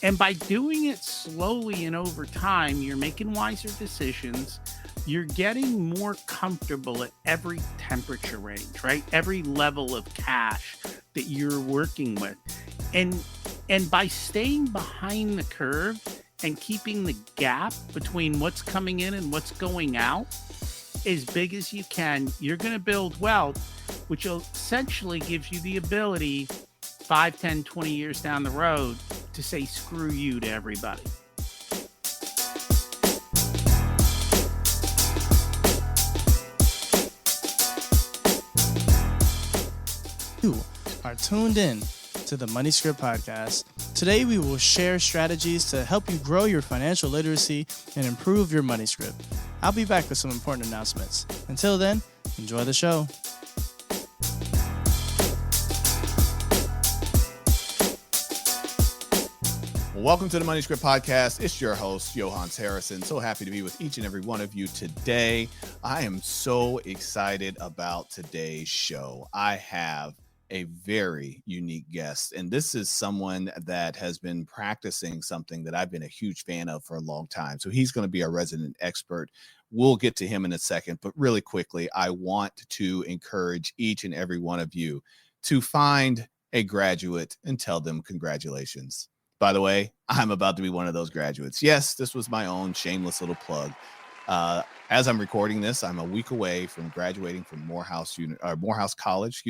And by doing it slowly and over time, you're making wiser decisions. You're getting more comfortable at every temperature range, right? Every level of cash that you're working with. And by staying behind the curve and keeping the gap between what's coming in and what's going out as big as you can, you're going to build wealth, which essentially gives you the ability 5, 10, 20 years down the road to say screw you to everybody. You are tuned in to the Money Script Podcast. Today we will share strategies to help you grow your financial literacy and improve your money script. I'll be back with some important announcements. Until then, enjoy the show. Welcome to the Money Script Podcast. It's your host, Johannes Harrison. So happy to be with each and every one of you today. I am so excited about today's show. I have a very unique guest, and this is someone that has been practicing something that I've been a huge fan of for a long time. So he's going to be our resident expert. We'll get to him in a second, but really quickly, I want to encourage each and every one of you to find a graduate and tell them congratulations. By the way, I'm about to be one of those graduates. Yes, this was my own shameless little plug. As I'm recording this, I'm a week away from graduating from Morehouse College,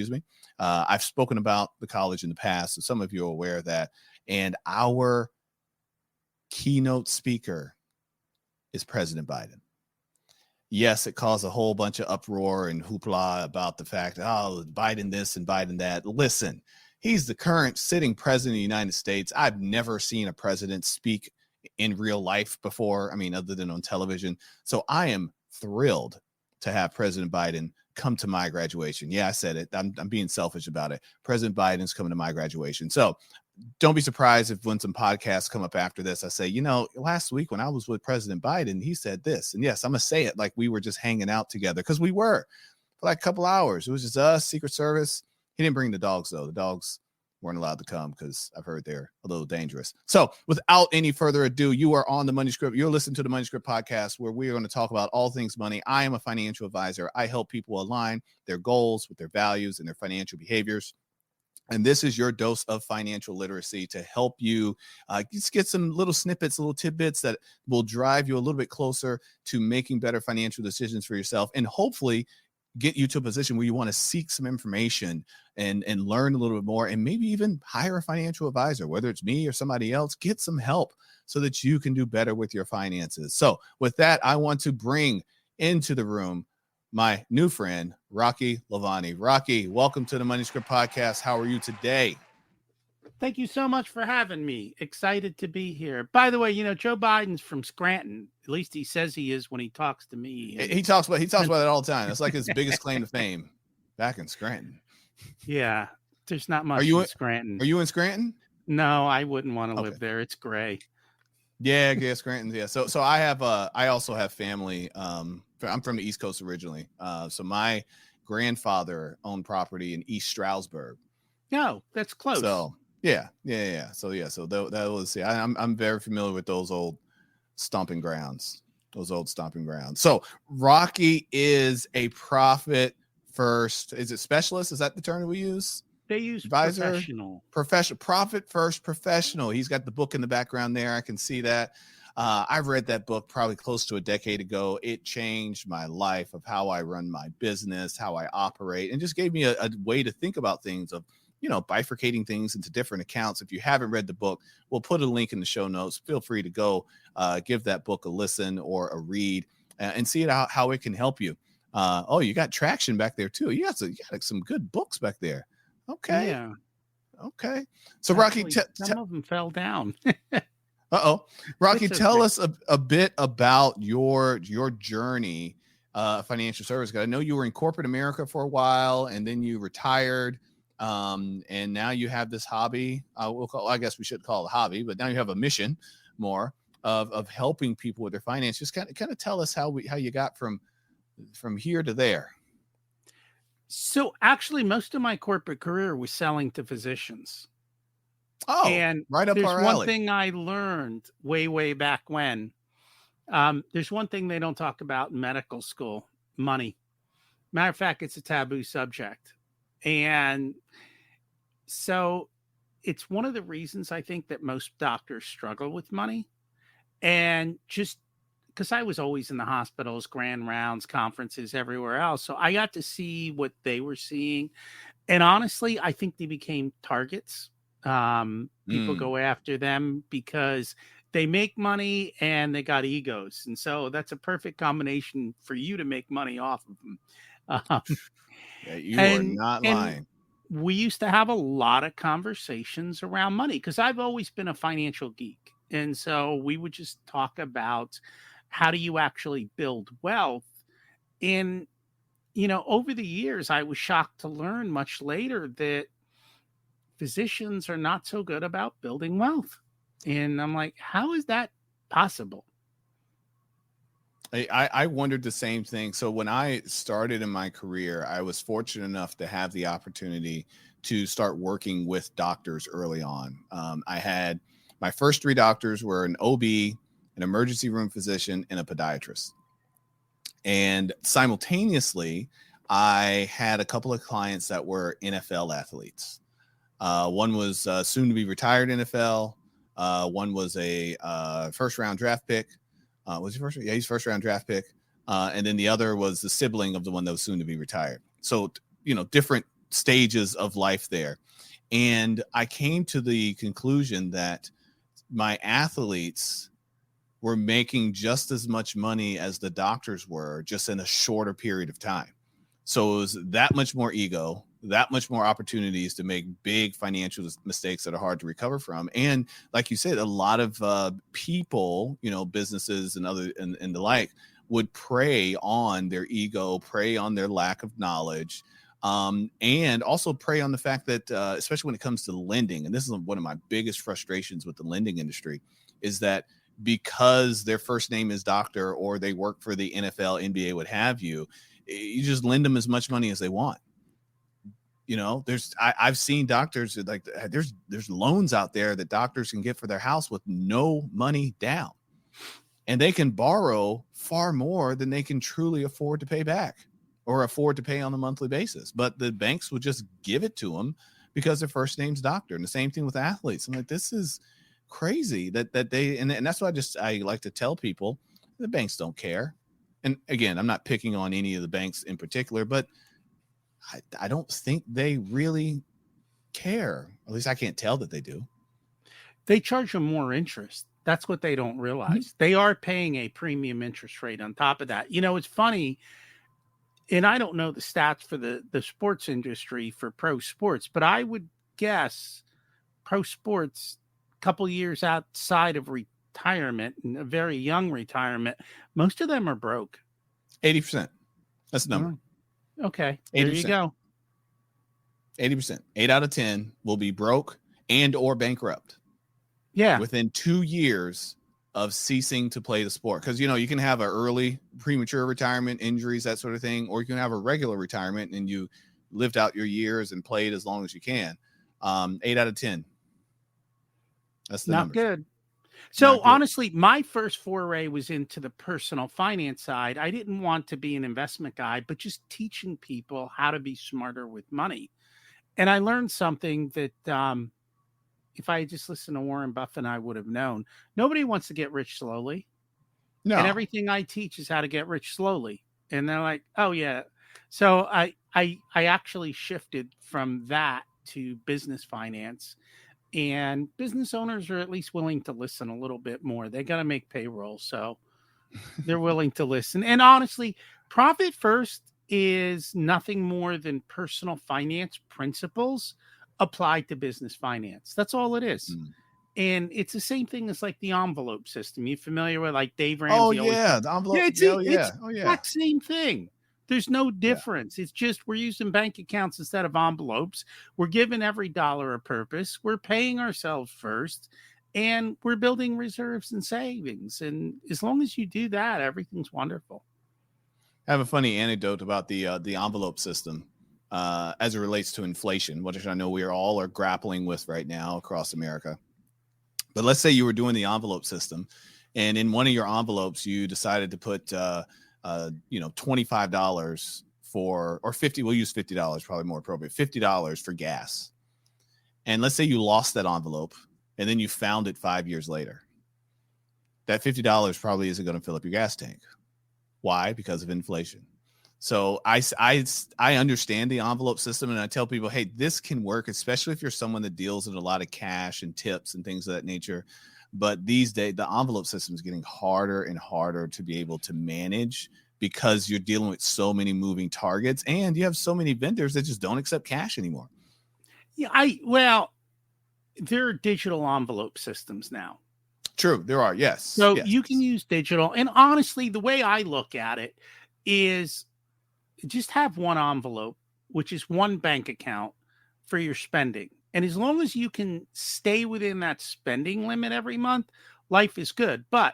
I've spoken about the college in the past, so some of you are aware of that. And our keynote speaker is President Biden. Yes, it caused a whole bunch of uproar and hoopla about the fact, oh, Biden this and Biden that. Listen, he's the current sitting president of the United States. I've never seen a president speak in real life before, other than on television. So I am thrilled to have President Biden come to my graduation. Yeah, I said it. I'm being selfish about it. President Biden's coming to my graduation. So don't be surprised if when some podcasts come up after this, I say, last week when I was with President Biden, he said this. And yes, I'm going to say it like we were just hanging out together, because we were for like a couple hours. It was just us, Secret Service. He didn't bring the dogs, though. The dogs weren't allowed to come because I've heard they're a little dangerous. So without any further ado, you are on the Money Script. You're listening to the Money Script Podcast, where we are going to talk about all things money. I am a financial advisor. I help people align their goals with their values and their financial behaviors. And this is your dose of financial literacy to help you just get some little snippets, little tidbits that will drive you a little bit closer to making better financial decisions for yourself, and hopefully get you to a position where you want to seek some information and learn a little bit more, and maybe even hire a financial advisor, whether it's me or somebody else. Get some help so that you can do better with your finances. So with that, I want to bring into the room my new friend, Rocky Lalvani. Rocky, welcome to the Money Script Podcast. How are you today? Thank you so much for having me. Excited to be here. By the way, Joe Biden's from Scranton. At least he says he is when he talks to me. He talks about it all the time. It's like his biggest claim to fame, back in Scranton. Yeah, there's not much in Scranton. Are you in Scranton? No, I wouldn't want to live there. It's gray. Yeah, Scranton. Yeah. So I also have family. I'm from the East Coast originally. So my grandfather owned property in East Stroudsburg. No, that's close. So yeah. So that was, I'm very familiar with those old stomping grounds. So Rocky is a profit first. Is it specialist? Is that the term we use? They use advisor, professional, profit first professional. He's got the book in the background there. I can see that. I've read that book probably close to a decade ago. It changed my life of how I run my business, how I operate, and just gave me a way to think about things, of bifurcating things into different accounts. If you haven't read the book, we'll put a link in the show notes. Feel free to go give that book a listen or a read and see how it can help you. You got traction back there too. You got some good books back there. Okay. Yeah. Okay. So Actually, Rocky, some of them fell down. Rocky, tell us a bit about your journey, financial service. I know you were in corporate America for a while, and then you retired. And now you have this hobby. I guess we should call it a hobby, but now you have a mission more of helping people with their finances. Just kind of tell us how you got from here to there. So actually, most of my corporate career was selling to physicians. Oh, And right up there's our one alley. thing I learned way, way back when. There's one thing they don't talk about in medical school: money. Matter of fact, it's a taboo subject. And so it's one of the reasons I think that most doctors struggle with money. And just because I was always in the hospitals, grand rounds, conferences, everywhere else. So I got to see what they were seeing. And honestly, I think they became targets. People Mm. go after them because they make money and they got egos. And so that's a perfect combination for you to make money off of them. Um, Yeah, you are and not and lying. we used to have a lot of conversations around money because I've always been a financial geek. And so we would just talk about how do you actually build wealth. And, over the years, I was shocked to learn much later that physicians are not so good about building wealth. And I'm like, how is that possible? I wondered the same thing. So when I started in my career, I was fortunate enough to have the opportunity to start working with doctors early on. I had my first three doctors were an OB, an emergency room physician, and a podiatrist. And simultaneously, I had a couple of clients that were NFL athletes. One was soon to be retired NFL. One was a first round draft pick. Was he first? Yeah, he's first round draft pick. And then the other was the sibling of the one that was soon to be retired. So, different stages of life there. And I came to the conclusion that my athletes were making just as much money as the doctors were, just in a shorter period of time. So it was that much more ego, that much more opportunities to make big financial mistakes that are hard to recover from. And like you said, a lot of people, businesses and and the like, would prey on their ego, prey on their lack of knowledge, and also prey on the fact that, especially when it comes to lending, and this is one of my biggest frustrations with the lending industry, is that because their first name is doctor or they work for the NFL, NBA, what have you, you just lend them as much money as they want. I've seen doctors like there's loans out there that doctors can get for their house with no money down, and they can borrow far more than they can truly afford to pay back or afford to pay on a monthly basis. But the banks would just give it to them because their first name's doctor. And the same thing with athletes. I'm like, this is crazy that they and that's why I like to tell people the banks don't care. And again, I'm not picking on any of the banks in particular, but I don't think they really care. At least I can't tell that they do. They charge them more interest. That's what they don't realize. They are paying a premium interest rate on top of that. It's funny, and I don't know the stats for the sports industry for pro sports, but I would guess pro sports, a couple years outside of retirement and a very young retirement, most of them are broke. 80%. That's the number. Okay, there you 80%. go. 80%. 8 out of 10 will be broke and or bankrupt. Yeah. Within 2 years of ceasing to play the sport. Because, you can have an early premature retirement, injuries, that sort of thing, or you can have a regular retirement and you lived out your years and played as long as you can. 8 out of 10. That's the Not numbers. good. Not So good. honestly, my first foray was into the personal finance side. I didn't want to be an investment guy, but just teaching people how to be smarter with money. And I learned something that if I had just listened to Warren Buffett, I would have known. Nobody wants to get rich slowly. No. And everything I teach is how to get rich slowly. And they're like, oh yeah. So I actually shifted from that to business finance. And business owners are at least willing to listen a little bit more. They got to make payroll. So they're willing to listen. And honestly, profit first is nothing more than personal finance principles applied to business finance. That's all it is. Mm. And it's the same thing as like the envelope system. You familiar with like Dave Oh, Ramsey? yeah. The envelope. Yeah, it's Oh, it's yeah. Oh, the yeah. exact same thing. There's no Yeah. difference. It's just we're using bank accounts instead of envelopes. We're giving every dollar a purpose. We're paying ourselves first, and we're building reserves and savings. And as long as you do that, everything's wonderful. I have a funny anecdote about the envelope system. as it relates to inflation, which I know we all are grappling with right now across America. But let's say you were doing the envelope system, and in one of your envelopes, you decided to put, $25 for, or 50. We'll use $50, probably more appropriate. $50 for gas. And let's say you lost that envelope, and then you found it 5 years later. That $50 probably isn't going to fill up your gas tank. Why? Because of inflation. So I understand the envelope system, and I tell people, hey, this can work, especially if you're someone that deals in a lot of cash and tips and things of that nature. But these days, the envelope system is getting harder and harder to be able to manage because you're dealing with so many moving targets, and you have so many vendors that just don't accept cash anymore. Yeah, there are digital envelope systems now. True, there are, yes. So yes. you can use digital. And honestly, the way I look at it is just have one envelope, which is one bank account for your spending. And as long as you can stay within that spending limit every month, life is good. But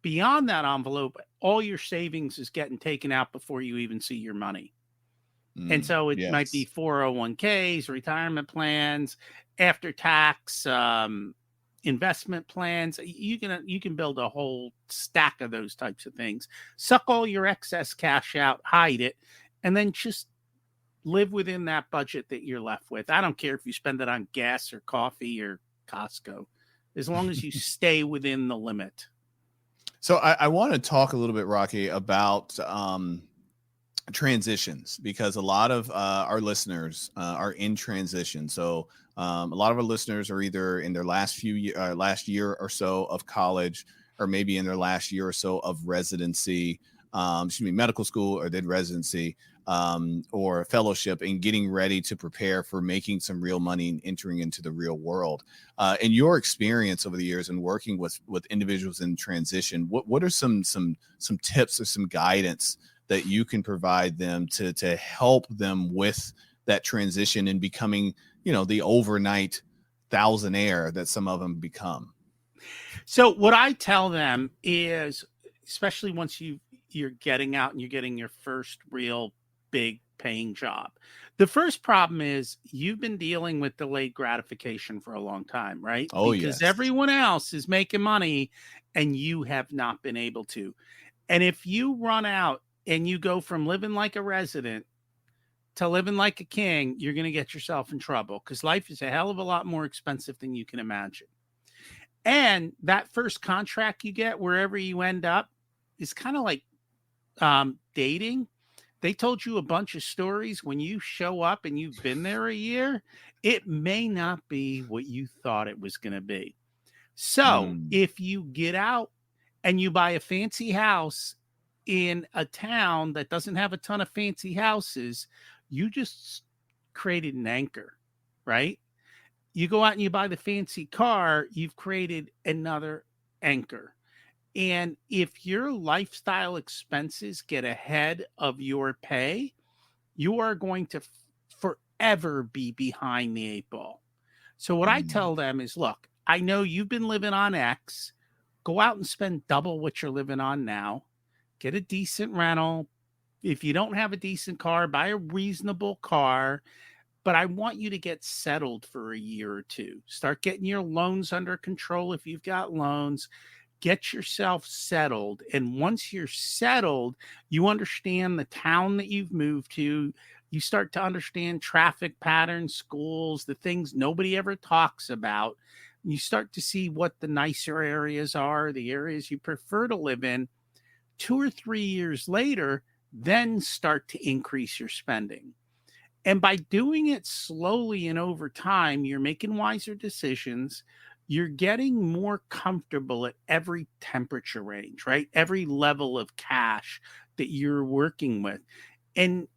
beyond that envelope, all your savings is getting taken out before you even see your money. And so it might be 401ks, retirement plans, after tax, investment plans. You can build a whole stack of those types of things. Suck all your excess cash out, hide it, and then just live within that budget that you're left with. I don't care if you spend it on gas or coffee or Costco, as long as you stay within the limit. So I want to talk a little bit, Rocky, about transitions, because a lot of our listeners are in transition. So a lot of our listeners are either in their last year or so of college, or maybe in their last year or so of residency, medical school, or then residency, or fellowship, and getting ready to prepare for making some real money and entering into the real world. In your experience over the years and working with individuals in transition, what are some tips or some guidance that you can provide them to help them with that transition and becoming, the overnight thousandaire that some of them become? So what I tell them is, especially once you're getting out and you're getting your first real big paying job, the first problem is you've been dealing with delayed gratification for a long time, right? Oh, because yes. everyone else is making money and you have not been able to. And if you run out and you go from living like a resident to living like a king, you're going to get yourself in trouble, because life is a hell of a lot more expensive than you can imagine. And that first contract you get wherever you end up is kind of like dating. They told you a bunch of stories. When you show up and you've been there a year, it may not be what you thought it was going to be. So if you get out and you buy a fancy house in a town that doesn't have a ton of fancy houses, you just created an anchor, right? You go out and you buy the fancy car, you've created another anchor. And if your lifestyle expenses get ahead of your pay, you are going to forever be behind the 8 ball. So what I tell them is, look, I know you've been living on X. Go out and spend double what you're living on now. Get a decent rental. If you don't have a decent car, buy a reasonable car. But I want you to get settled for a year or two. Start getting your loans under control if you've got loans. Get yourself settled. And once you're settled, you understand the town that you've moved to. You start to understand traffic patterns, schools, the things nobody ever talks about. You start to see what the nicer areas are, the areas you prefer to live in. 2 or 3 years later, then start to increase your spending. And by doing it slowly and over time, you're making wiser decisions. You're getting more comfortable at every temperature range, right? Every level of cash that you're working with. And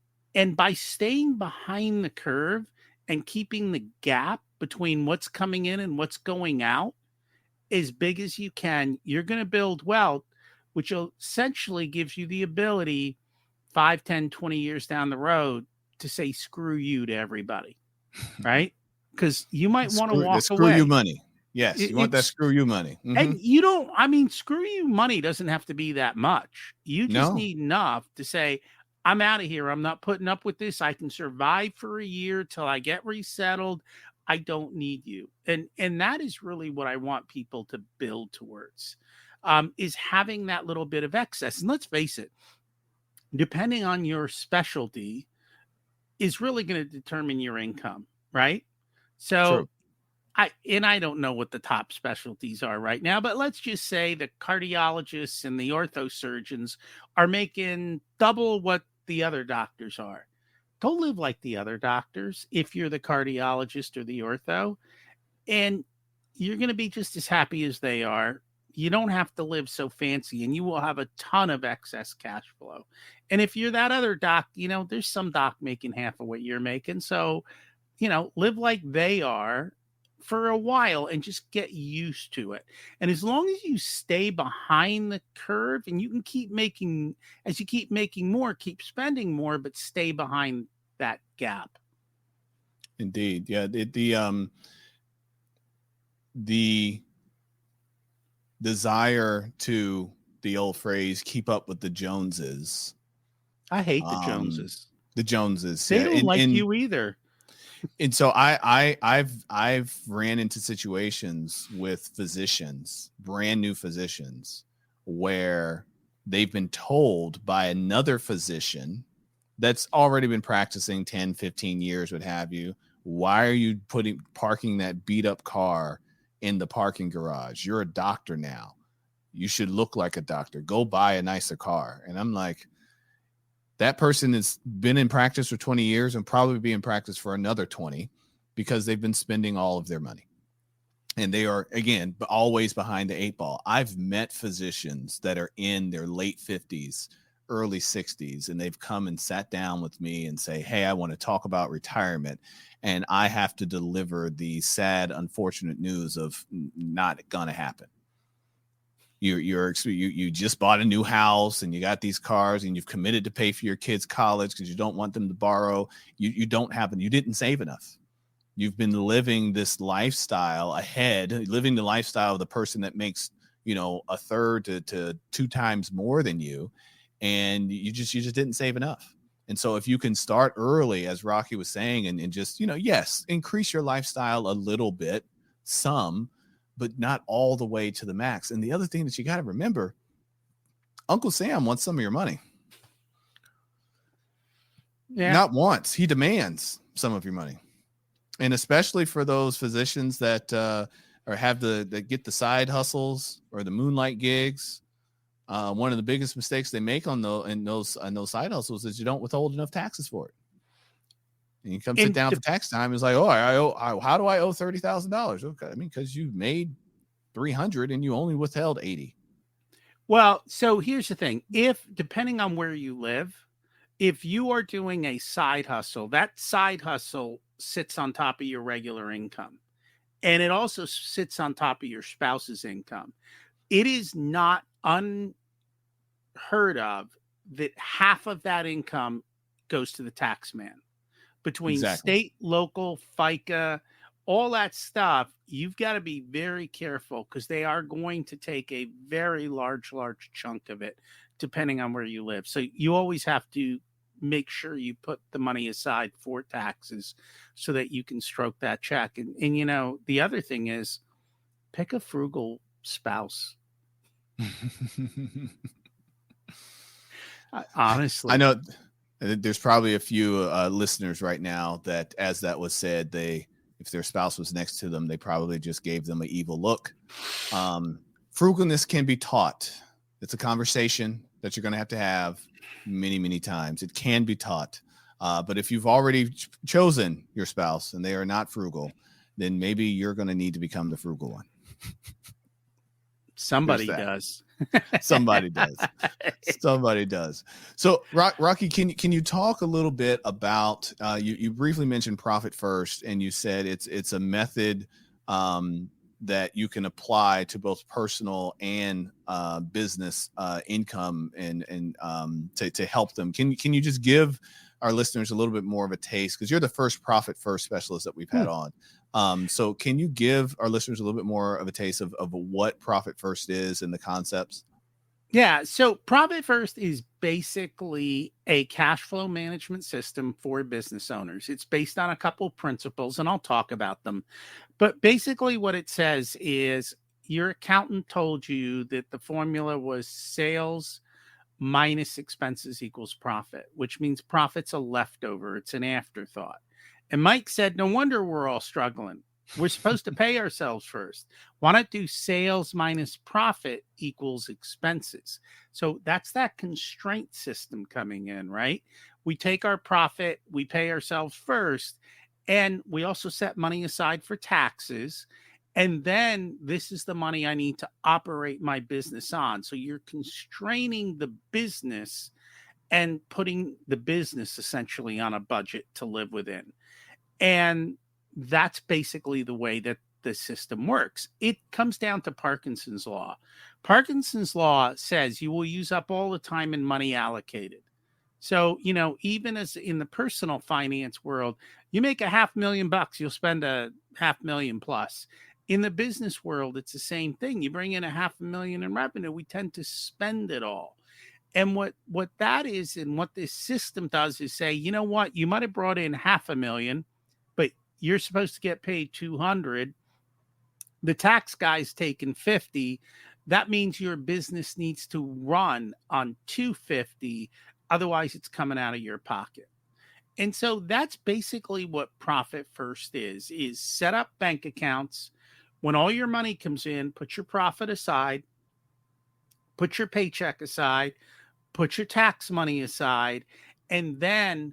by staying behind the curve and keeping the gap between what's coming in and what's going out as big as you can, you're going to build wealth, which essentially gives you the ability 5, 10, 20 years down the road to say screw you to everybody, right? Because you might want to walk screw away. You money. Yes, you want that screw you money. And screw you money doesn't have to be that much. You just need enough to say, I'm out of here. I'm not putting up with this. I can survive for a year till I get resettled. I don't need you. And that is really what I want people to build towards. Is having that little bit of excess. And let's face it, depending on your specialty, is really going to determine your income, right? So True. I don't know what the top specialties are right now, but let's just say the cardiologists and the ortho surgeons are making double what the other doctors are. Go live like the other doctors if you're the cardiologist or the ortho, and you're going to be just as happy as they are. You don't have to live so fancy, and you will have a ton of excess cash flow. And if you're that other doc, there's some doc making half of what you're making. So, live like they are for a while and just get used to it. And as long as you stay behind the curve and you can keep making, as you keep making more, keep spending more, but stay behind that gap. Indeed. Yeah. The desire to, the old phrase, keep up with the Joneses. I hate the Joneses. The Joneses. They Yeah. don't like you either. And so I've ran into situations with physicians, brand new physicians, where they've been told by another physician that's already been practicing 10, 15 years, what have you. Why are you parking that beat up car in the parking garage? You're a doctor now. You should look like a doctor. Go buy a nicer car. And I'm like, that person has been in practice for 20 years and probably be in practice for another 20 because they've been spending all of their money. And they are, again, always behind the 8 ball. I've met physicians that are in their late 50s, early 60s, and they've come and sat down with me and say, hey, I want to talk about retirement. And I have to deliver the sad, unfortunate news of not going to happen. You just bought a new house and you got these cars and you've committed to pay for your kids' college because you don't want them to borrow. You didn't save enough. You've been living this lifestyle living the lifestyle of the person that makes, a third to 2 times more than you. And you just didn't save enough. And so if you can start early, as Rocky was saying, and just, yes, increase your lifestyle a little bit, but not all the way to the max. And the other thing that you got to remember, Uncle Sam wants some of your money. Yeah. Not wants, he demands some of your money. And especially for those physicians that that get the side hustles or the moonlight gigs. One of the biggest mistakes they make on those side hustles is you don't withhold enough taxes for it. And you come sit down for tax time. It's like, how do I owe $30,000? Okay, because you made 300 and you only withheld 80. Well, so here's the thing: depending on where you live, if you are doing a side hustle, that side hustle sits on top of your regular income, and it also sits on top of your spouse's income. It is not unheard of that half of that income goes to the tax man. Between state, local, FICA, all that stuff, you've got to be very careful because they are going to take a very large chunk of it, depending on where you live. So you always have to make sure you put the money aside for taxes so that you can stroke that check. And the other thing is pick a frugal spouse. Honestly, I know there's probably a few listeners right now that, as that was said, if their spouse was next to them, they probably just gave them an evil look. Frugalness can be taught. It's a conversation that you're going to have many, many times. It can be taught. But if you've already chosen your spouse and they are not frugal, then maybe you're going to need to become the frugal one. Somebody does. Somebody does. Somebody does. So, Rocky, can you talk a little bit about? You briefly mentioned Profit First, and you said it's a method that you can apply to both personal and business income, and to help them. Can you just give our listeners a little bit more of a taste, because you're the first Profit First specialist that we've had on. So can you give our listeners a little bit more of a taste of what Profit First is and the concepts? Yeah. So Profit First is basically a cash flow management system for business owners. It's based on a couple principles, and I'll talk about them. But basically, what it says is your accountant told you that the formula was sales minus expenses equals profit, which means profit's a leftover, it's an afterthought. And Mike said, no wonder we're all struggling. We're supposed to pay ourselves first. Why not do sales minus profit equals expenses? So that's that constraint system coming in, right? We take our profit, we pay ourselves first, and we also set money aside for taxes. And then this is the money I need to operate my business on. So you're constraining the business and putting the business essentially on a budget to live within. And that's basically the way that the system works. It comes down to Parkinson's law. Parkinson's law says you will use up all the time and money allocated. So, even as in the personal finance world, you make $500,000, you'll spend a 500,000 plus. In the business world, it's the same thing. You bring in 500,000 in revenue, we tend to spend it all. And what that is, and what this system does is say, you know what, you might have brought in 500,000, but you're supposed to get paid 200. The tax guy's taking 50. That means your business needs to run on 250. Otherwise, it's coming out of your pocket. And so that's basically what Profit First is set up bank accounts. When all your money comes in, put your profit aside, put your paycheck aside, put your tax money aside, and then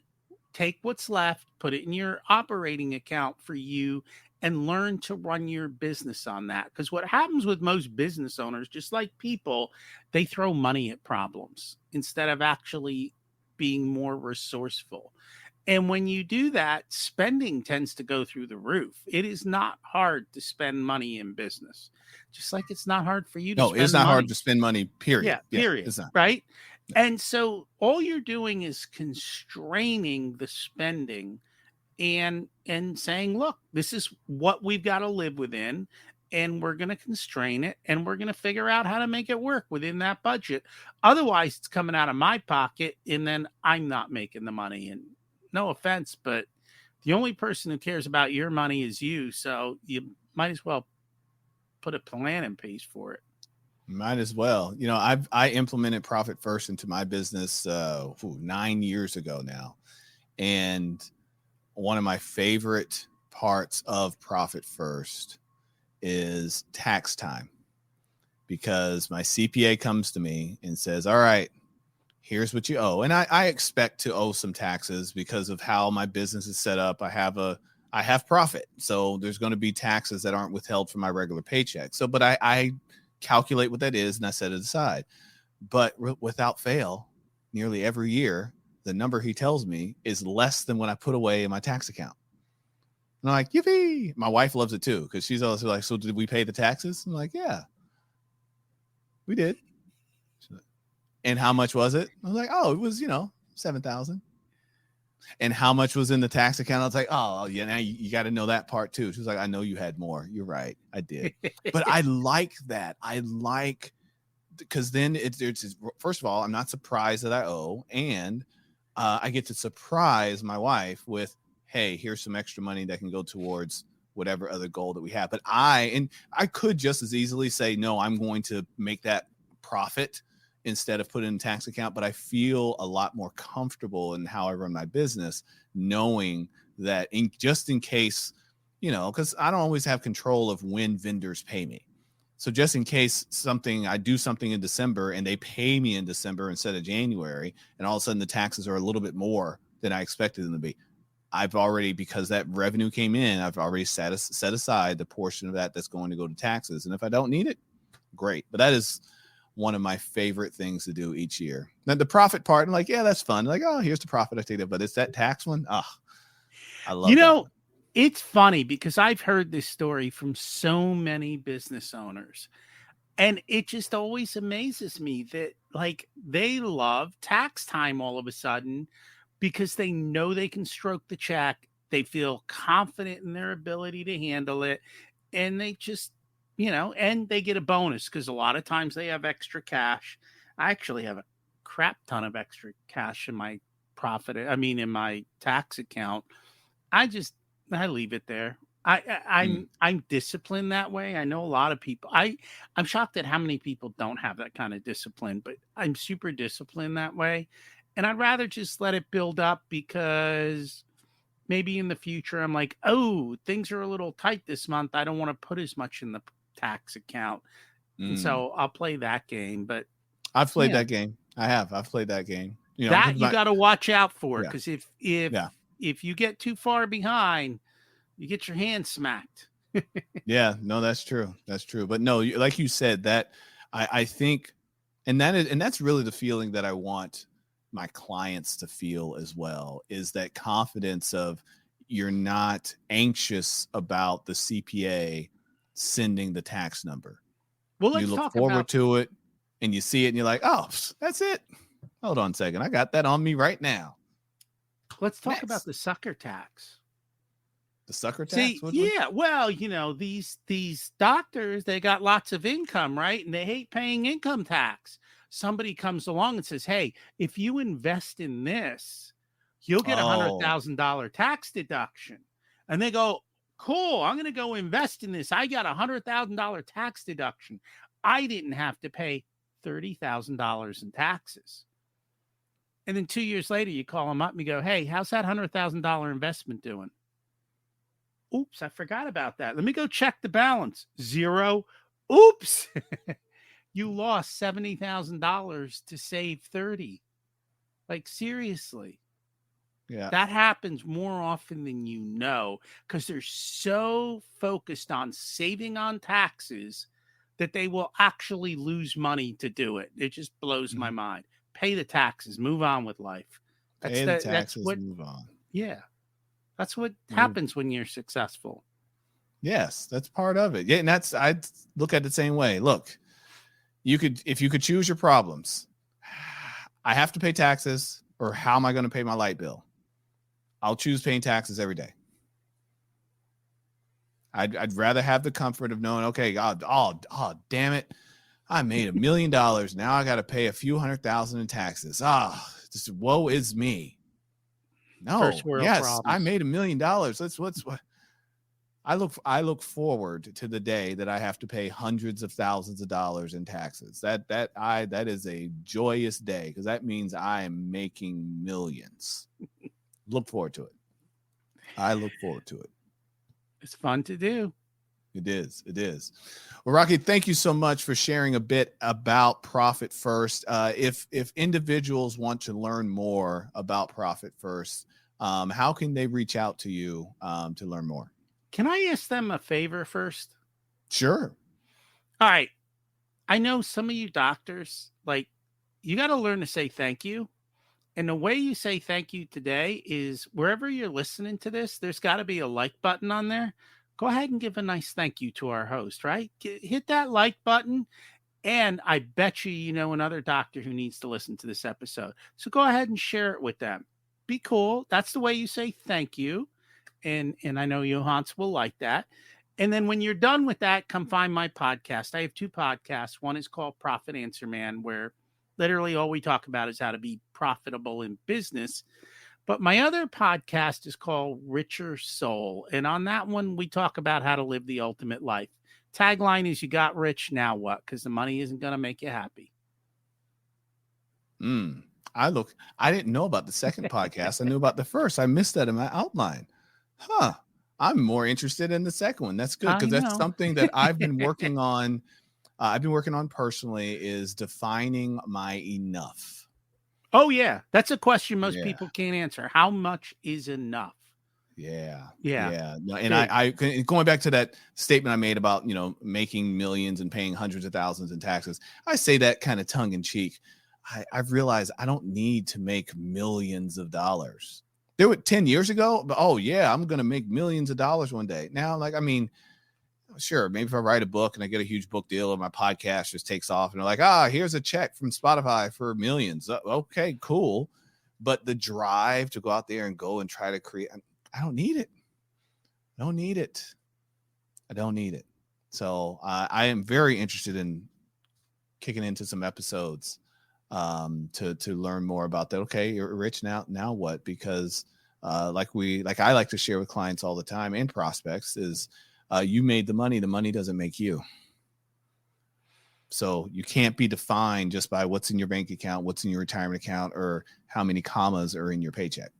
take what's left, put it in your operating account for you, and learn to run your business on that. Because what happens with most business owners, just like people, they throw money at problems instead of actually being more resourceful. And when you do that, spending tends to go through the roof. It is not hard to spend money in business, just like it's not hard for you to No, spend it's not money. hard to spend money, period. Yeah, period. It's not. Right. And so all you're doing is constraining the spending and saying, look, this is what we've got to live within, and we're going to constrain it, and we're going to figure out how to make it work within that budget. Otherwise, it's coming out of my pocket, and then I'm not making the money. And no offense, but the only person who cares about your money is you. So you might as well put a plan in place for it. Might as well. I implemented Profit First into my business 9 years ago now. And one of my favorite parts of Profit First is tax time, because my CPA comes to me and says, all right, here's what you owe. And I expect to owe some taxes because of how my business is set up. I have profit. So there's going to be taxes that aren't withheld from my regular paycheck. So, but I calculate what that is and I set it aside. But without fail, nearly every year, the number he tells me is less than what I put away in my tax account. And I'm like, yippee. My wife loves it too, because she's also like, so did we pay the taxes? I'm like, yeah, we did. And how much was it? I was like, oh, it was, $7,000. And how much was in the tax account? I was like, oh, yeah, now you got to know that part too. She was like, I know you had more. You're right. I did. But I like that. Because then it's first of all, I'm not surprised that I owe. And I get to surprise my wife with, hey, here's some extra money that can go towards whatever other goal that we have. But I could just as easily say, no, I'm going to make that profit instead of put it in a tax account. But I feel a lot more comfortable in how I run my business, knowing that just in case, because I don't always have control of when vendors pay me. So just in case I do something in December and they pay me in December instead of January, and all of a sudden the taxes are a little bit more than I expected them to be, I've already, because that revenue came in, I've already set aside the portion of that that's going to go to taxes. And if I don't need it, great. But that is one of my favorite things to do each year. Then the profit part, I'm like, yeah, that's fun. Like, oh, here's the profit, I take that. But it's that tax one. Oh, I love that one. It's funny because I've heard this story from so many business owners, and it just always amazes me that like they love tax time all of a sudden because they know they can stroke the check. They feel confident in their ability to handle it, and they just, and they get a bonus because a lot of times they have extra cash. I actually have a crap ton of extra cash in my in my tax account. I just I leave it there. Mm, I'm disciplined that way. I know a lot of people. I'm shocked at how many people don't have that kind of discipline, but I'm super disciplined that way. And I'd rather just let it build up because maybe in the future I'm like, oh, things are a little tight this month. I don't want to put as much in the tax account. And mm. so I'll play that game. But I've played yeah, that game. I have. I've played that game. You know, that because you my got to watch out for, yeah, because yeah, if you get too far behind, you get your hand smacked. yeah. No, that's true. That's true. But no, like you said, that I think, and that's really the feeling that I want my clients to feel as well, is that confidence of you're not anxious about the CPA sending the tax number. Well, You let's look talk forward about to it and you see it and you're like, oh, that's it. Hold on a second. I got that on me right now. Next. the sucker tax. The sucker tax? See, What? yeah, well, these doctors, they got lots of income, right? And they hate paying income tax. Somebody comes along and says, "Hey, if you invest in this, you'll get a hundred Oh, thousand dollar tax deduction." And they go, "Cool, I'm going to go invest in this. I got $100,000 tax deduction. I didn't have to pay $30,000 in taxes." And then 2 years later, you call them up and you go, "Hey, how's that $100,000 investment doing?" "Oops, I forgot about that. Let me go check the balance. Zero. Oops." You lost $70,000 to save 30. Like, seriously. yeah. That happens more often than you know, because they're so focused on saving on taxes that they will actually lose money to do it. It just blows my Mhm. mind. Pay the taxes, move on with life. Pay the That's taxes, what move on. yeah. That's what Move. happens when you're successful. Yes, that's part of it. Yeah, and I look at it the same way. Look, if you could choose your problems, I have to pay taxes, or how am I going to pay my light bill? I'll choose paying taxes every day. I'd rather have the comfort of knowing, okay, God, oh, damn it, I made $1 million. Now I got to pay a few $100,000 in taxes. Just woe is me. First No, world yes, I problems. made $1 million. What's what I look forward to the day that I have to pay hundreds of thousands of dollars in taxes. That is a joyous day, because that means I am making millions. Look forward to it. I look forward to it. It's fun to do. It is. It is. Well, Rocky, thank you so much for sharing a bit about Profit First. If individuals want to learn more about Profit First, how can they reach out to you to learn more? Can I ask them a favor first? Sure. All right. I know some of you doctors, like, you got to learn to say thank you. And the way you say thank you today is, wherever you're listening to this, there's got to be a like button on there. Go ahead and give a nice thank you to our host, right? Hit that like button. And I bet you know another doctor who needs to listen to this episode. So go ahead and share it with them. Be cool. That's the way you say thank you. And I know Johans will like that. And then when you're done with that, come find my podcast. I have two podcasts. One is called Profit Answer Man, where literally all we talk about is how to be profitable in business. But my other podcast is called Richer Soul. And on that one, we talk about how to live the ultimate life. Tagline is, you got rich, now what? Because the money isn't going to make you happy. I didn't know about the second podcast. I knew about the first. I missed that in my outline. Huh. I'm more interested in the second one. That's good, I because that's know. something that I've been working on. I've been working on personally, is defining my enough. Oh, yeah. That's a question most Yeah. people can't answer. How much is enough? Yeah. Yeah. Yeah. No, and Big. I going back to that statement I made about, making millions and paying hundreds of thousands in taxes. I say that kind of tongue in cheek. I've realized I don't need to make millions of dollars. There were 10 years ago, but oh yeah, I'm going to make millions of dollars one day. Now, sure, maybe if I write a book and I get a huge book deal, or my podcast just takes off and they're like, here's a check from Spotify for millions. Okay, cool. But the drive to go out there and go and try to create, I don't need it. I don't need it. I don't need it. So I am very interested in kicking into some episodes to learn more about that. Okay, you're rich now. Now what? Because like I like to share with clients all the time and prospects is you made the money. The money doesn't make you. So you can't be defined just by what's in your bank account, what's in your retirement account, or how many commas are in your paycheck.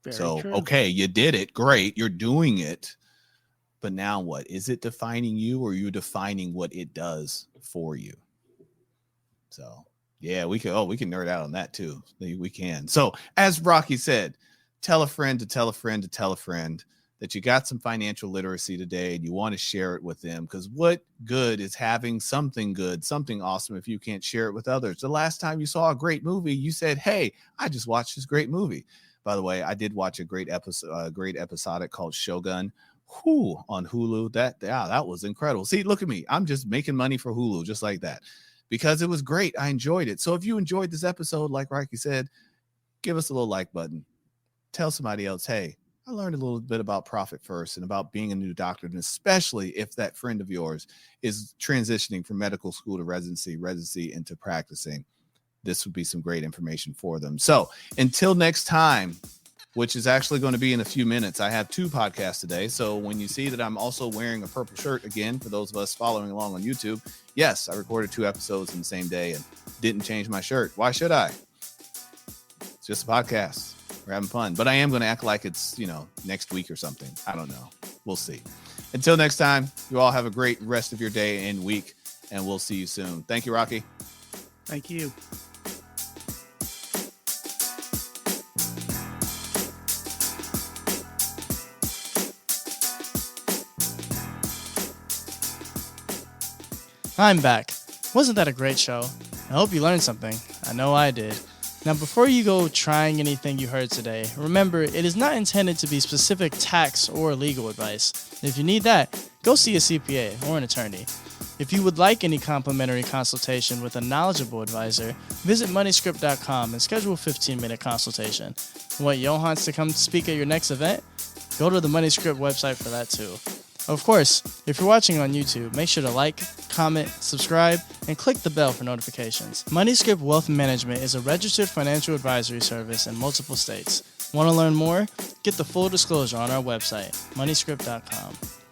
Very true. Okay, you did it. Great. You're doing it. But now what? Is it defining you, or are you defining what it does for you? So yeah, we can nerd out on that too. We can. So as Rocky said, tell a friend to tell a friend to tell a friend that you got some financial literacy today and you want to share it with them, because what good is having something good, something awesome, if you can't share it with others? The last time you saw a great movie, you said, hey, I just watched this great movie. By the way, I did watch a great episodic called Shogun on Hulu. That was incredible. See, look at me. I'm just making money for Hulu just like that because it was great. I enjoyed it. So if you enjoyed this episode, like Rocky said, give us a little like button. Tell somebody else, hey, I learned a little bit about Profit First and about being a new doctor, and especially if that friend of yours is transitioning from medical school to residency into practicing. This would be some great information for them. So until next time, which is actually going to be in a few minutes, I have 2 podcasts today. So when you see that I'm also wearing a purple shirt again, for those of us following along on YouTube, yes, I recorded 2 episodes in the same day and didn't change my shirt. Why should I? It's just a podcast. We're having fun, but I am going to act like it's, next week or something. I don't know. We'll see. Until next time, you all have a great rest of your day and week, and we'll see you soon. Thank you, Rocky. Thank you. I'm back. Wasn't that a great show? I hope you learned something. I know I did. Now, before you go trying anything you heard today, remember, it is not intended to be specific tax or legal advice. If you need that, go see a CPA or an attorney. If you would like any complimentary consultation with a knowledgeable advisor, visit moneyscript.com and schedule a 15-minute consultation. Want Johans to come speak at your next event? Go to the MoneyScript website for that too. Of course, if you're watching on YouTube, make sure to like, comment, subscribe, and click the bell for notifications. MoneyScript Wealth Management is a registered financial advisory service in multiple states. Want to learn more? Get the full disclosure on our website, moneyscript.com.